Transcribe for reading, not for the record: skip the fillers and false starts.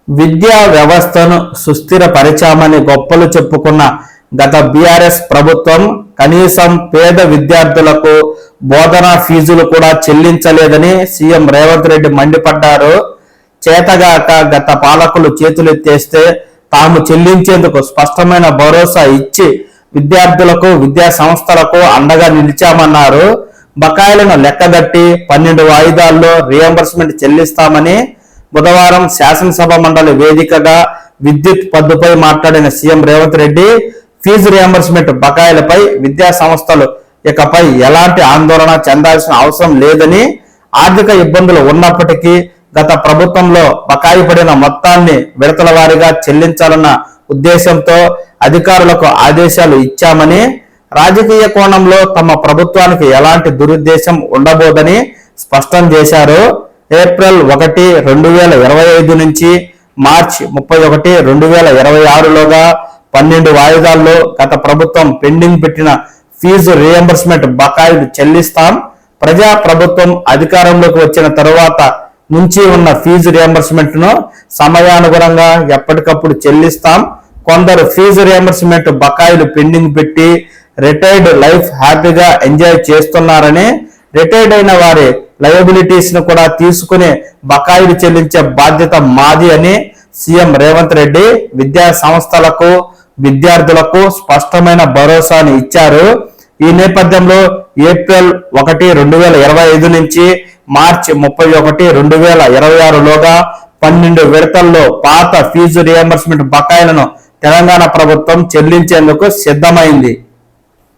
విద్యా వ్యవస్థను సుస్థిరపరిచామని గొప్పలు చెప్పుకున్న గత బీఆర్ఎస్ ప్రభుత్వం కనీసం పేద విద్యార్థులకు బోధనా ఫీజులు కూడా చెల్లించలేదని సీఎం రేవంత్ రెడ్డి మండిపడ్డారు. చేతగాక గత పాలకులు చేతులెత్తేస్తే తాము చెల్లించేందుకు స్పష్టమైన భరోసా ఇచ్చి విద్యార్థులకు విద్యా సంస్థలకు అండగా నిలిచామన్నారు. బకాయిలను లెక్కగట్టి 12 వాయిదాల్లో రియంబర్స్మెంట్ చెల్లిస్తామని బుధవారం శాసనసభ మండలి వేదికగా విద్యుత్ పద్దుపై మాట్లాడిన CM Revanth Reddy fee reimbursement బకాయిలపై విద్యా సంస్థలు ఇకపై ఎలాంటి ఆందోళన చెందాల్సిన అవసరం లేదని, ఆర్థిక ఇబ్బందులు ఉన్నప్పటికీ గత ప్రభుత్వంలో బకాయి పడిన మొత్తాన్ని విడతల వారీగా చెల్లించాలన్న ఉద్దేశంతో అధికారులకు ఆదేశాలు ఇచ్చామని, రాజకీయ కోణంలో తమ ప్రభుత్వానికి ఎలాంటి దురుద్దేశం ఉండబోదని స్పష్టం చేశారు. ఏప్రిల్ 1, 2025 నుంచి మార్చి 31, 2026లోగా 12 వాయిదాల్లో గత ప్రభుత్వం పెండింగ్ పెట్టిన ఫీజు రియంబర్స్మెంట్ బకాయిలు చెల్లిస్తాం. ప్రజా ప్రభుత్వం అధికారంలోకి వచ్చిన తరువాత నుంచి ఉన్న ఫీజు రియంబర్స్మెంట్ ను సమయానుగుణంగా ఎప్పటికప్పుడు చెల్లిస్తాం. కొందరు ఫీజు రియంబర్స్మెంట్ బకాయిలు పెండింగ్ పెట్టి రిటైర్డ్ లైఫ్ హ్యాపీగా ఎంజాయ్ చేస్తున్నారని, రిటైర్డ్ అయిన వారి లయబిలిటీస్ ను కూడా తీసుకుని బకాయిలు చెల్లించే బాధ్యత మాది అని సీఎం రేవంత్ రెడ్డి విద్యా సంస్థలకు విద్యార్థులకు స్పష్టమైన భరోసాను ఇచ్చారు. ఈ నేపథ్యంలో ఏప్రిల్ 1, 2025 నుంచి మార్చి 31, 2026లోగా 12 విడతల్లో పాత ఫీజు రియంబర్స్మెంట్ బకాయిలను తెలంగాణ ప్రభుత్వం చెల్లించేందుకు సిద్ధమైంది.